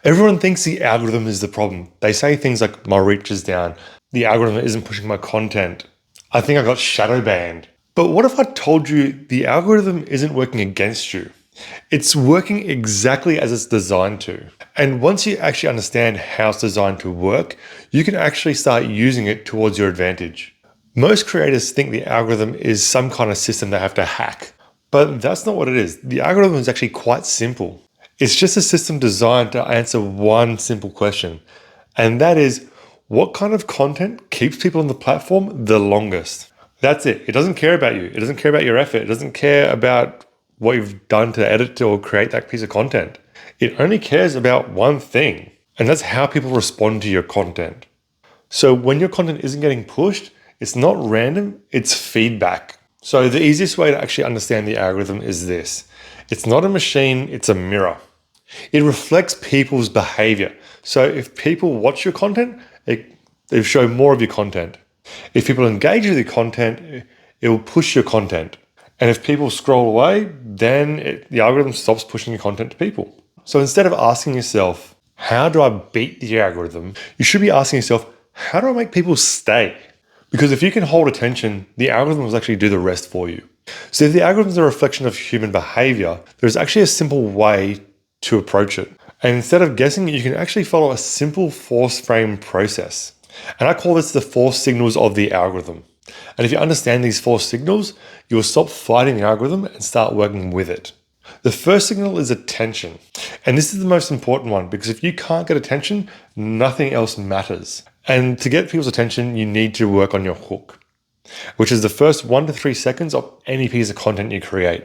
Everyone thinks the algorithm is the problem. They say things like, my reach is down, the algorithm isn't pushing my content, I think I got shadow banned. But what if I told you the algorithm isn't working against you? It's working exactly as it's designed to. And once you actually understand how it's designed to work, you can actually start using it towards your advantage. Most creators think the algorithm is some kind of system they have to hack, but that's not what it is. The algorithm is actually quite simple. It's just a system designed to answer one simple question, and that is, what kind of content keeps people on the platform the longest? That's it. It doesn't care about you. It doesn't care about your effort. It doesn't care about what you've done to edit or create that piece of content. It only cares about one thing, and that's how people respond to your content. So when your content isn't getting pushed, it's not random, it's feedback. So the easiest way to actually understand the algorithm is this. It's not a machine, it's a mirror. It reflects people's behavior. So if people watch your content, they show more of your content. If people engage with your content, it will push your content. And if people scroll away, then the algorithm stops pushing your content to people. So instead of asking yourself, how do I beat the algorithm? You should be asking yourself, how do I make people stay? Because if you can hold attention, the algorithm will actually do the rest for you. So if the algorithm is a reflection of human behavior, there's actually a simple way to approach it. And instead of guessing, you can actually follow a simple force frame process. And I call this the 4 signals of the algorithm. And if you understand these 4 signals, you will stop fighting the algorithm and start working with it. The first signal is attention. And this is the most important one because if you can't get attention, nothing else matters. And to get people's attention, you need to work on your hook, which is the first 1 to 3 seconds of any piece of content you create.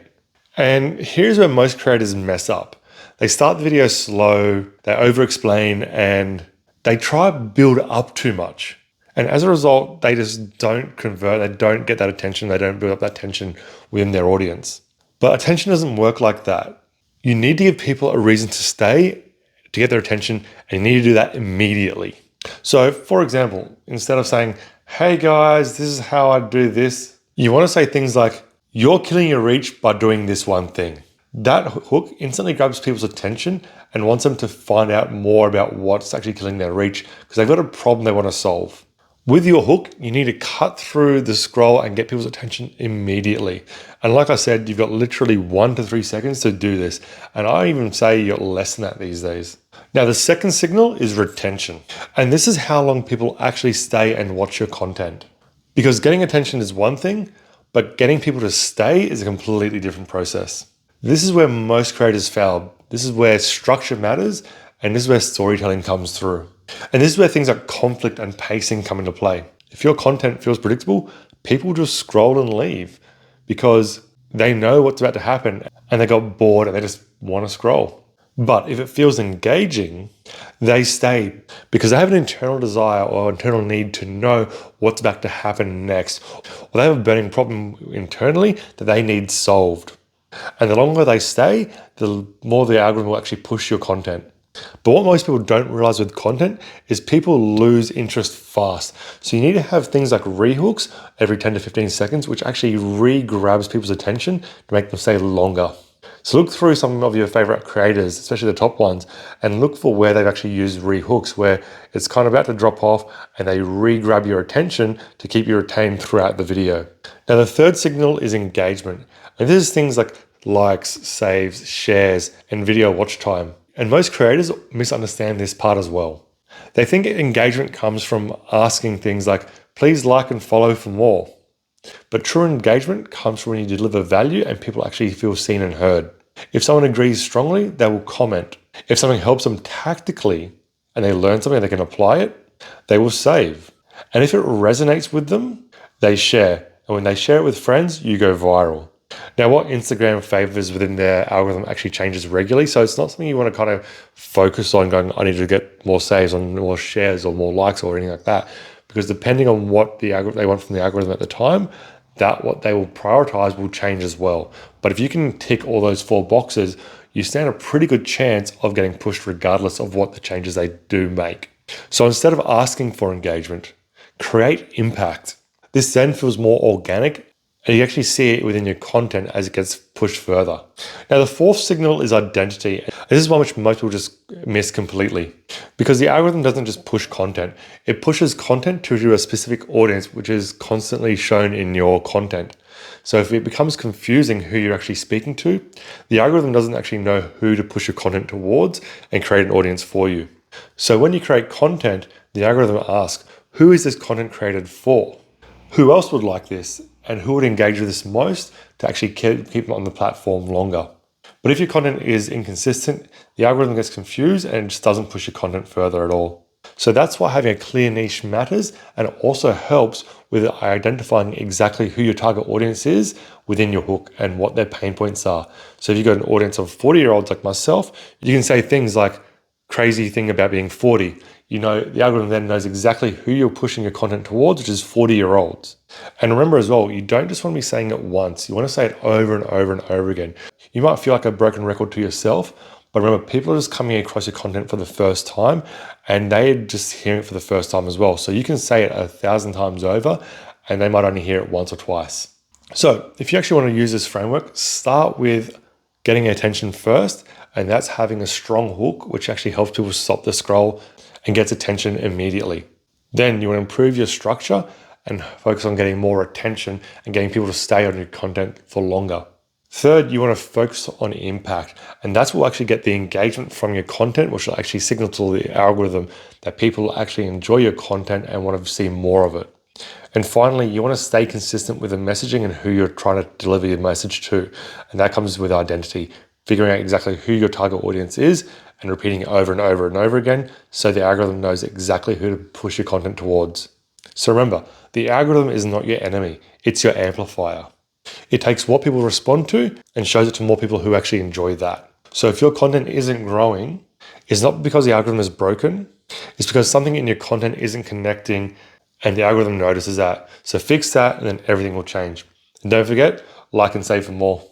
And here's where most creators mess up. They start the video slow, they over-explain, and they try to build up too much. And as a result, they just don't convert, they don't get that attention, they don't build up that tension within their audience. But attention doesn't work like that. You need to give people a reason to stay, to get their attention, and you need to do that immediately. So for example, instead of saying, hey guys, this is how I do this, you want to say things like, you're killing your reach by doing this one thing. That hook instantly grabs people's attention and wants them to find out more about what's actually killing their reach because they've got a problem they want to solve. With your hook, you need to cut through the scroll and get people's attention immediately. And like I said, you've got literally 1 to 3 seconds to do this. And I even say you're less than that these days. Now, the second signal is retention. And this is how long people actually stay and watch your content. Because getting attention is one thing, but getting people to stay is a completely different process. This is where most creators fail. This is where structure matters, and this is where storytelling comes through. And this is where things like conflict and pacing come into play. If your content feels predictable, people just scroll and leave because they know what's about to happen and they got bored and they just want to scroll. But if it feels engaging, they stay because they have an internal desire or internal need to know what's about to happen next. Or they have a burning problem internally that they need solved. And the longer they stay, the more the algorithm will actually push your content. But what most people don't realize with content is people lose interest fast. So you need to have things like rehooks every 10 to 15 seconds, which actually re-grabs people's attention to make them stay longer. So look through some of your favorite creators, especially the top ones, and look for where they've actually used rehooks, where it's kind of about to drop off and they re-grab your attention to keep you retained throughout the video. Now, the third signal is engagement. And this is things like likes, saves, shares, and video watch time. And most creators misunderstand this part as well. They think engagement comes from asking things like, please like and follow for more. But true engagement comes from when you deliver value and people actually feel seen and heard. If someone agrees strongly, they will comment. If something helps them tactically and they learn something and they can apply it, they will save. And if it resonates with them, they share. And when they share it with friends, you go viral. Now, what Instagram favors within their algorithm actually changes regularly. So it's not something you want to kind of focus on going, I need to get more saves on more shares or more likes or anything like that. Because depending on what they want from the algorithm at the time, that what they will prioritize will change as well. But if you can tick all those 4 boxes, you stand a pretty good chance of getting pushed regardless of what the changes they do make. So instead of asking for engagement, create impact. This then feels more organic and you actually see it within your content as it gets pushed further. Now, the fourth signal is identity. This is one which most people just miss completely, because the algorithm doesn't just push content. It pushes content to a specific audience, which is constantly shown in your content. So if it becomes confusing who you're actually speaking to, the algorithm doesn't actually know who to push your content towards and create an audience for you. So when you create content, the algorithm asks, who is this content created for? Who else would like this? And who would engage with this most to actually keep them on the platform longer? But if your content is inconsistent, the algorithm gets confused and just doesn't push your content further at all. So that's why having a clear niche matters, and it also helps with identifying exactly who your target audience is within your hook and what their pain points are. So if you've got an audience of 40-year-olds like myself, you can say things like, crazy thing about being 40. The algorithm then knows exactly who you're pushing your content towards, which is 40-year-olds. And remember as well, you don't just want to be saying it once. You want to say it over and over and over again. You might feel like a broken record to yourself, but remember, people are just coming across your content for the first time, and they're just hearing it for the first time as well. So you can say it 1,000 times over, and they might only hear it once or twice. So if you actually want to use this framework, start with getting attention first, and that's having a strong hook, which actually helps people stop the scroll and gets attention immediately. Then you want to improve your structure and focus on getting more attention and getting people to stay on your content for longer. Third, you want to focus on impact, and that's what will actually get the engagement from your content, which will actually signal to the algorithm that people actually enjoy your content and want to see more of it. And finally, you want to stay consistent with the messaging and who you're trying to deliver your message to, and that comes with identity. Figuring out exactly who your target audience is and repeating it over and over and over again so the algorithm knows exactly who to push your content towards. So remember, the algorithm is not your enemy, it's your amplifier. It takes what people respond to and shows it to more people who actually enjoy that. So if your content isn't growing, it's not because the algorithm is broken, it's because something in your content isn't connecting and the algorithm notices that. So fix that and then everything will change. And don't forget, like and save for more.